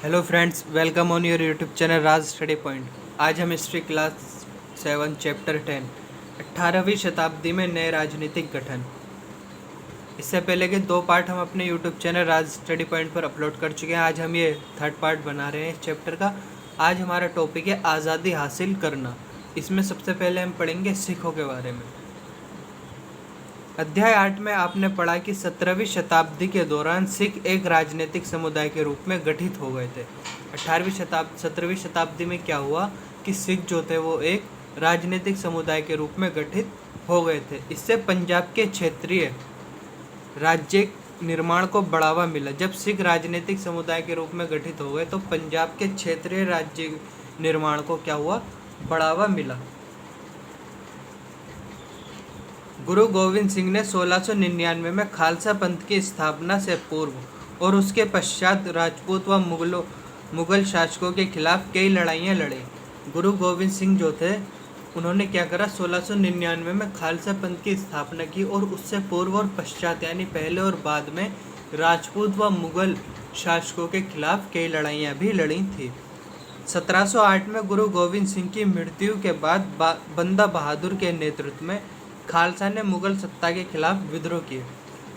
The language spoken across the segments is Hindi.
Hello friends, welcome on your YouTube channel Raj study point. आज हम हिस्ट्री क्लास 7 चैप्टर 10 18वीं शताब्दी में नए राजनीतिक गठन। इससे पहले के 2 पार्ट हम अपने यूट्यूब चैनल राज स्टडी पॉइंट पर अपलोड कर चुके हैं। आज हम ये 3rd पार्ट बना रहे हैं इस चैप्टर का। आज हमारा टॉपिक है आज़ादी हासिल करना। इसमें सबसे पहले हम पढ़ेंगे सिखों के बारे में। अध्याय 8 में आपने पढ़ा कि 17वीं शताब्दी के दौरान सिख एक राजनीतिक समुदाय के रूप में गठित हो गए थे। 17वीं शताब्दी में क्या हुआ कि सिख जो थे वो एक राजनीतिक समुदाय के रूप में गठित हो गए थे। इससे पंजाब के क्षेत्रीय राज्य निर्माण को बढ़ावा मिला। जब सिख राजनीतिक समुदाय के रूप में गठित हो गए तो पंजाब के क्षेत्रीय राज्य निर्माण को क्या हुआ, बढ़ावा मिला। गुरु गोविंद सिंह ने 1699 में खालसा पंथ की स्थापना से पूर्व और उसके पश्चात राजपूत व मुगल शासकों के खिलाफ कई लड़ाइयाँ लड़ी। गुरु गोविंद सिंह जो थे उन्होंने क्या करा, 1699 में खालसा पंथ की स्थापना की और उससे पूर्व और पश्चात यानी पहले और बाद में राजपूत व मुगल शासकों के खिलाफ कई लड़ाइयाँ भी लड़ी थी। 1708 में गुरु गोविंद सिंह की मृत्यु के बाद बंदा बहादुर के नेतृत्व में खालसा ने मुगल सत्ता के खिलाफ विद्रोह किए।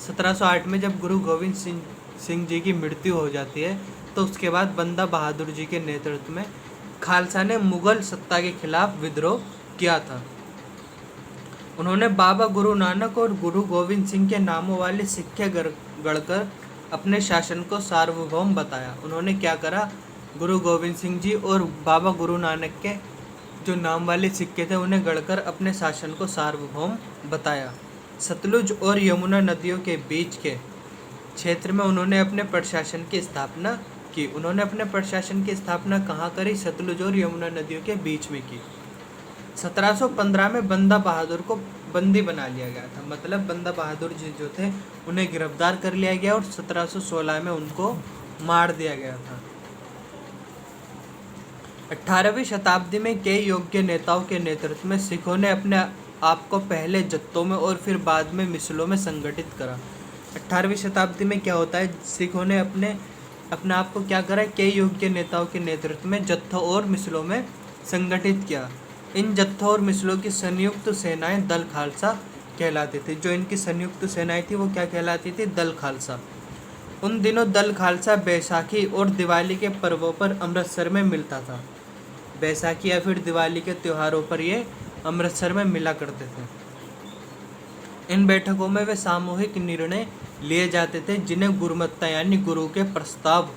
1708 में जब गुरु गोविंद सिंह जी की मृत्यु हो जाती है तो उसके बाद बंदा बहादुर जी के नेतृत्व में खालसा ने मुगल सत्ता के खिलाफ विद्रोह किया था। उन्होंने बाबा गुरु नानक और गुरु गोविंद सिंह के नामों वाले सिक्के गढ़कर अपने शासन को सार्वभौम बताया। उन्होंने क्या करा, गुरु गोविंद सिंह जी और बाबा गुरु नानक के जो नाम वाले सिक्के थे उन्हें गढ़कर अपने शासन को सार्वभौम बताया। सतलुज और यमुना नदियों के बीच के क्षेत्र में उन्होंने अपने प्रशासन की स्थापना की। उन्होंने अपने प्रशासन की स्थापना कहाँ करी, सतलुज और यमुना नदियों के बीच में की। 1715 में बंदा बहादुर को बंदी बना लिया गया था। मतलब बंदा बहादुर जी जो थे उन्हें गिरफ्तार कर लिया गया और 1716 में उनको मार दिया गया था। 18वीं शताब्दी में कई योग्य नेताओं के नेतृत्व में सिखों ने अपने आप को पहले जत्थों में और फिर बाद में मिसलों में संगठित करा। 18वीं शताब्दी में क्या होता है, सिखों ने अपने आप को क्या करा, कई योग्य नेताओं के नेतृत्व में जत्थों और मिसलों में संगठित किया। इन जत्थों और मिसलों की संयुक्त सेनाएं दल खालसा कहलाती थी। जो इनकी संयुक्त सेनाएं थी वो क्या कहलाती थी, दल खालसा। उन दिनों दल खालसा बैसाखी और दिवाली के पर्वों पर अमृतसर में मिलता था। बैसाखी या फिर दिवाली के त्योहारों पर ये अमृतसर में मिला करते थे। इन बैठकों में वे सामूहिक निर्णय लिए जाते थे जिन्हें गुरुमत्ता यानी गुरु के प्रस्ताव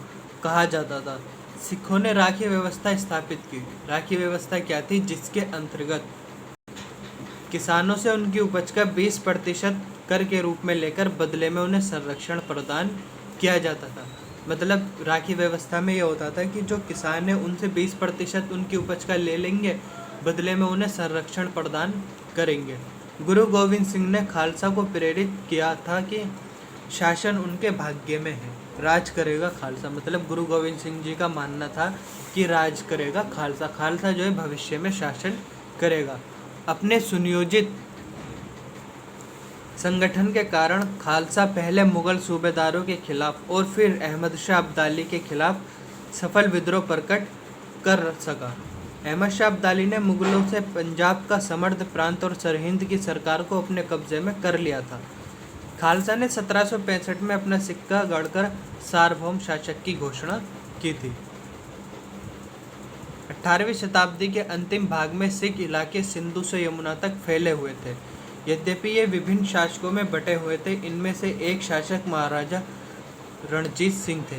कहा जाता था। सिखों ने राखी व्यवस्था स्थापित की। राखी व्यवस्था क्या थी, जिसके अंतर्गत किसानों से उनकी उपज का 20% कर के रूप में लेकर बदले में उन्हें संरक्षण प्रदान किया जाता था। मतलब राखी व्यवस्था में ये होता था कि जो किसान है उनसे 20% उनकी उपज का ले लेंगे, बदले में उन्हें संरक्षण प्रदान करेंगे। गुरु गोविंद सिंह ने खालसा को प्रेरित किया था कि शासन उनके भाग्य में है, राज करेगा खालसा। मतलब गुरु गोविंद सिंह जी का मानना था कि राज करेगा खालसा। खालसा जो है भविष्य में शासन करेगा। अपने सुनियोजित संगठन के कारण खालसा पहले मुगल सूबेदारों के खिलाफ और फिर अहमद शाह अब्दाली के खिलाफ सफल विद्रोह प्रकट कर सका। अहमद शाह अब्दाली ने मुगलों से पंजाब का समृद्ध प्रांत और सरहिंद की सरकार को अपने कब्जे में कर लिया था। खालसा ने 1765 में अपना सिक्का गढ़कर सार्वभौम शासक की घोषणा की थी। 18वीं शताब्दी के अंतिम भाग में सिख इलाके सिंधु से यमुना तक फैले हुए थे। यद्यपि ये विभिन्न शासकों में बटे हुए थे। इनमें से एक शासक महाराजा रणजीत सिंह थे।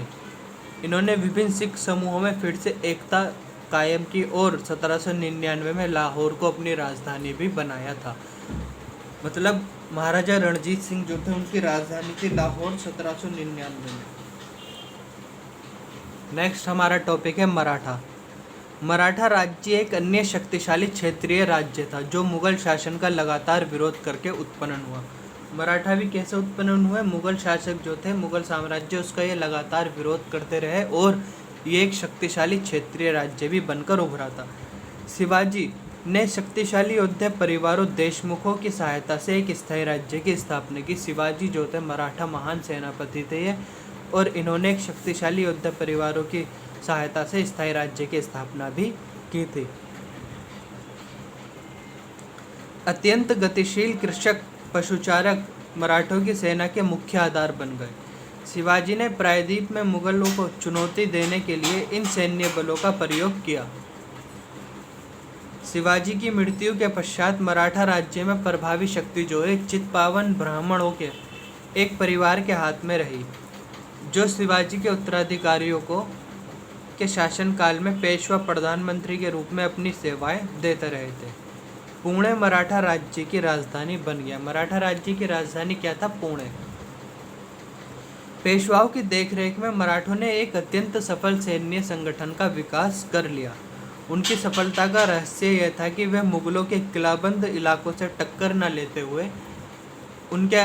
इन्होंने विभिन्न सिख समूहों में फिर से एकता कायम की और 1799 में लाहौर को अपनी राजधानी भी बनाया था। मतलब महाराजा रणजीत सिंह जो थे उनकी राजधानी थी लाहौर 1799 में। नेक्स्ट हमारा टॉपिक है मराठा। मराठा राज्य एक अन्य शक्तिशाली क्षेत्रीय राज्य था जो मुगल शासन का लगातार विरोध करके उत्पन्न हुआ। मराठा भी कैसे उत्पन्न हुए, मुगल शासक जो थे, मुगल साम्राज्य, उसका ये लगातार विरोध करते रहे और ये एक शक्तिशाली क्षेत्रीय राज्य भी बनकर उभरा था। शिवाजी ने शक्तिशाली योद्धा परिवारों देशमुखों की सहायता से एक स्थायी राज्य की स्थापना की। शिवाजी जो थे मराठा महान सेनापति थे ये, और इन्होंने एक शक्तिशाली योद्धा परिवारों की सहायता से स्थायी राज्य की स्थापना भी की थी। अत्यंत गतिशील कृषक पशुचारक मराठों की सेना के मुख्य आधार बन गए। शिवाजी ने प्रायद्वीप में मुगलों को चुनौती देने के लिए इन सैन्य बलों का प्रयोग किया। शिवाजी की मृत्यु के पश्चात मराठा राज्य में प्रभावी शक्ति जो है चित्पावन ब्राह्मणों के एक परिवार के हाथ में रही, जो शिवाजी के उत्तराधिकारियों को के शासनकाल में पेशवा प्रधानमंत्री के रूप में अपनी सेवाएं देते रहे थे। पुणे मराठा राज्य की राजधानी बन गया। मराठा राज्य की राजधानी क्या था? पुणे। पेशवाओं की देखरेख में मराठों ने एक अत्यंत सफल सैन्य संगठन का विकास कर लिया। उनकी सफलता का रहस्य यह था कि वे मुगलों के किलाबंद इलाकों से टक्कर न लेते हुए उनके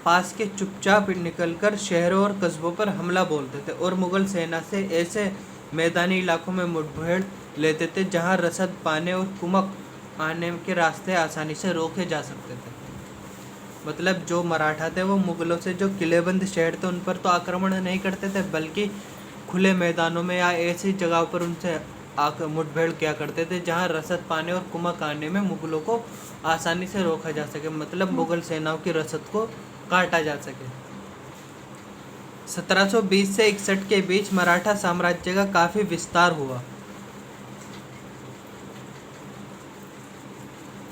पास के चुपचाप निकलकर शहरों और कस्बों पर हमला बोलते थे और मुगल सेना से ऐसे मैदानी इलाकों में मुठभेड़ लेते थे जहां रसद पाने और कुमक आने के रास्ते आसानी से रोके जा सकते थे। मतलब जो मराठा थे वो मुगलों से जो किलेबंद शहर थे उन पर तो आक्रमण नहीं करते थे, बल्कि खुले मैदानों में या ऐसी जगहों पर उनसे मुठभेड़ किया करते थे जहां रसद पाने और कुमक आने में मुगलों को आसानी से रोका जा सके, मतलब मुगल सेनाओं की रसद को काटा जा सके। 1720 से 61 के बीच मराठा साम्राज्य का काफी विस्तार हुआ।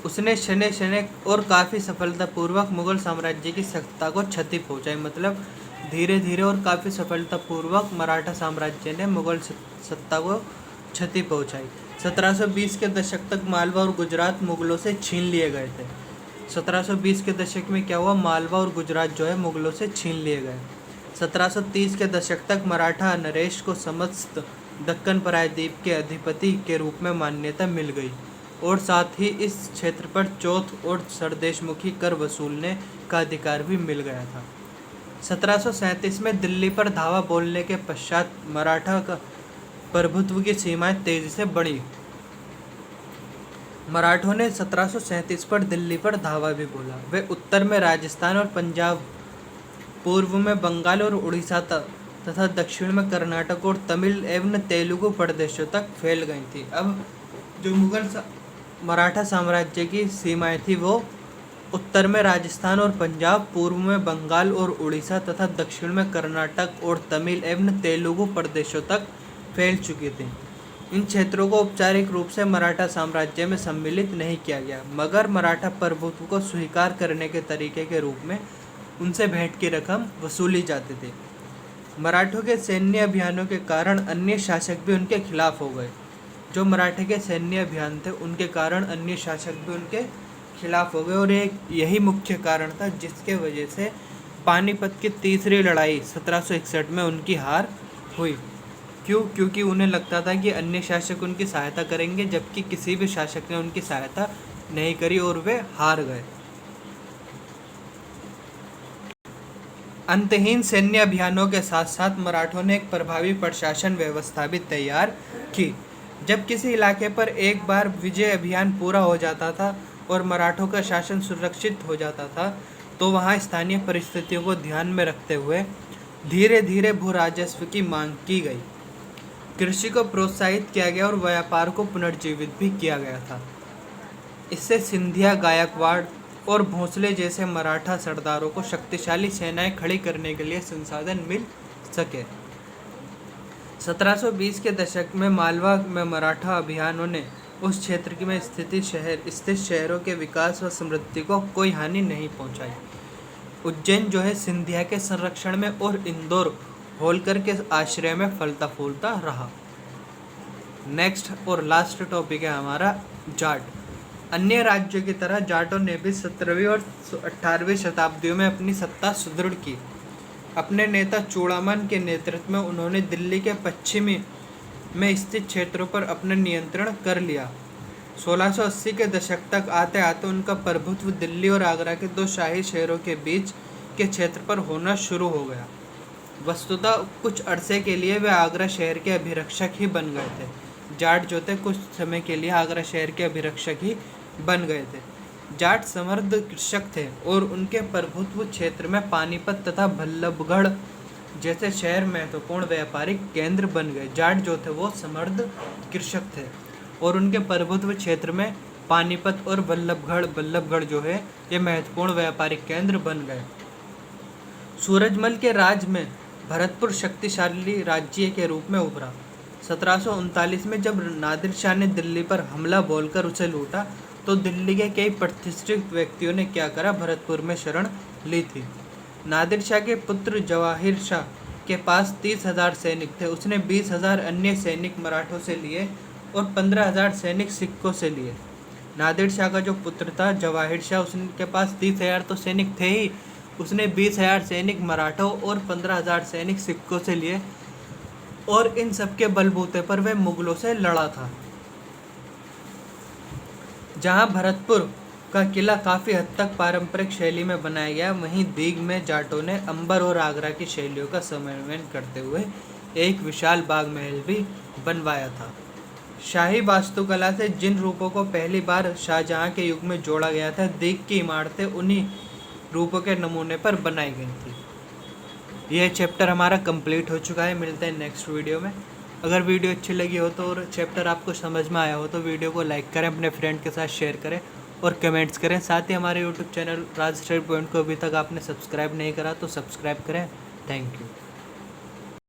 उसने शने शने और काफ़ी सफलतापूर्वक मुगल साम्राज्य की सत्ता को क्षति पहुंचाई। मतलब धीरे धीरे और काफ़ी सफलतापूर्वक मराठा साम्राज्य ने मुगल सत्ता को क्षति पहुंचाई। 1720 के दशक तक मालवा और गुजरात मुगलों से छीन लिए गए थे। 1720 के दशक में क्या हुआ? मालवा और गुजरात जो है मुगलों से छीन लिए गए। 1730 के दशक तक मराठा नरेश को समस्त दक्कन प्रायद्वीप के अधिपति के रूप में मान्यता मिल गई और साथ ही इस क्षेत्र पर चौथ और सरदेशमुखी कर वसूलने का अधिकार भी मिल गया था। 1737 में दिल्ली पर धावा बोलने के पश्चात मराठा का प्रभुत्व की सीमाएं तेजी से बढ़ी। मराठों ने 1737 पर दिल्ली पर धावा भी बोला। वे उत्तर में राजस्थान और पंजाब, पूर्व में बंगाल और उड़ीसा तथा दक्षिण में कर्नाटक और तमिल एवं तेलुगु प्रदेशों तक फैल गई थी। अब जो मुगल मराठा साम्राज्य की सीमाएं थी वो उत्तर में राजस्थान और पंजाब, पूर्व में बंगाल और उड़ीसा तथा दक्षिण में कर्नाटक और तमिल एवं तेलुगु प्रदेशों तक फैल चुकी थी। इन क्षेत्रों को औपचारिक रूप से मराठा साम्राज्य में सम्मिलित नहीं किया गया, मगर मराठा प्रभुत्व को स्वीकार करने के तरीके के रूप में उनसे भेंट की रकम वसूली जाती थी। मराठों के सैन्य अभियानों के कारण अन्य शासक भी उनके खिलाफ हो गए। जो मराठे के सैन्य अभियान थे उनके कारण अन्य शासक भी उनके खिलाफ हो गए और एक यही मुख्य कारण था जिसके वजह से पानीपत की तीसरी लड़ाई 1761 में उनकी हार हुई। क्यों? क्योंकि उन्हें लगता था कि अन्य शासक उनकी सहायता करेंगे, जबकि किसी भी शासक ने उनकी सहायता नहीं करी और वे हार गए। अंतहीन सैन्य अभियानों के साथ साथ मराठों ने एक प्रभावी प्रशासन व्यवस्था भी तैयार की। जब किसी इलाके पर एक बार विजय अभियान पूरा हो जाता था और मराठों का शासन सुरक्षित हो जाता था, तो वहां स्थानीय परिस्थितियों को ध्यान में रखते हुए धीरे धीरे भू राजस्व की मांग की गई। कृषि को प्रोत्साहित किया गया और व्यापार को पुनर्जीवित भी किया गया था। इससे सिंधिया, गायकवाड़ और भोंसले जैसे मराठा सरदारों को शक्तिशाली सेनाएं खड़ी करने के लिए संसाधन मिल सके। 1720 के दशक में मालवा में मराठा अभियानों ने उस क्षेत्र में स्थित शहरों के विकास व समृद्धि को कोई हानि नहीं पहुंचाई। उज्जैन जो है सिंधिया के संरक्षण में और इंदौर होलकर के आश्रय में फलता फूलता रहा। नेक्स्ट और लास्ट टॉपिक है हमारा जाट। अन्य राज्यों की तरह जाटों ने भी 17वीं और 18वीं शताब्दियों में अपनी सत्ता सुदृढ़ की। अपने नेता चूड़ामन के नेतृत्व में उन्होंने दिल्ली के पश्चिमी में स्थित क्षेत्रों पर अपना नियंत्रण कर लिया। 1680 के दशक तक आते आते उनका प्रभुत्व दिल्ली और आगरा के दो शाही शहरों के बीच के क्षेत्र पर होना शुरू हो गया। वस्तुतः कुछ अरसे के लिए वे आगरा शहर के अभिरक्षक ही बन गए थे। जाट जो थे कुछ समय के लिए आगरा शहर के अभिरक्षक ही बन गए थे। जाट समृद्ध कृषक थे और उनके प्रभुत्व क्षेत्र में पानीपत तथा बल्लभगढ़ जैसे शहर महत्वपूर्ण व्यापारिक केंद्र बन गए। जाट जो थे वो समृद्ध कृषक थे और उनके प्रभुत्व क्षेत्र में पानीपत और बल्लभगढ़ जो है ये महत्वपूर्ण व्यापारिक केंद्र बन गए। सूरजमल के राज में भरतपुर शक्तिशाली राज्य के रूप में उभरा। 1739 में जब नादिर शाह ने दिल्ली पर हमला बोलकर उसे लूटा तो दिल्ली के कई प्रतिष्ठित व्यक्तियों ने क्या करा, भरतपुर में शरण ली थी। नादिर शाह के पुत्र जवाहिर शाह के पास 30,000 सैनिक थे। उसने 20,000 अन्य सैनिक मराठों से लिए और 15,000 सैनिक सिखों से लिए। नादिर शाह का जो पुत्र था जवाहिर शाह, उसके पास 30,000 तो सैनिक थे ही, उसने 20,000 सैनिक मराठों और 15,000 सैनिक सिखों से लिए और इन सबके बलबूते पर वह मुगलों से लड़ा था। जहां भरतपुर का किला काफ़ी हद तक पारंपरिक शैली में बनाया गया, वहीं दीग में जाटों ने अंबर और आगरा की शैलियों का समन्वय करते हुए एक विशाल बाग महल भी बनवाया था। शाही वास्तुकला से जिन रूपों को पहली बार शाहजहां के युग में जोड़ा गया था, दीग की इमारतें उन्हीं रूपों के नमूने पर बनाई गई थी। यह चैप्टर हमारा कंप्लीट हो चुका है। मिलते हैं नेक्स्ट वीडियो में। अगर वीडियो अच्छी लगी हो तो और चैप्टर आपको समझ में आया हो तो वीडियो को लाइक करें, अपने फ्रेंड के साथ शेयर करें और कमेंट्स करें। साथ ही हमारे यूट्यूब चैनल राज स्टडी पॉइंट को अभी तक आपने सब्सक्राइब नहीं करा तो सब्सक्राइब करें। Thank you.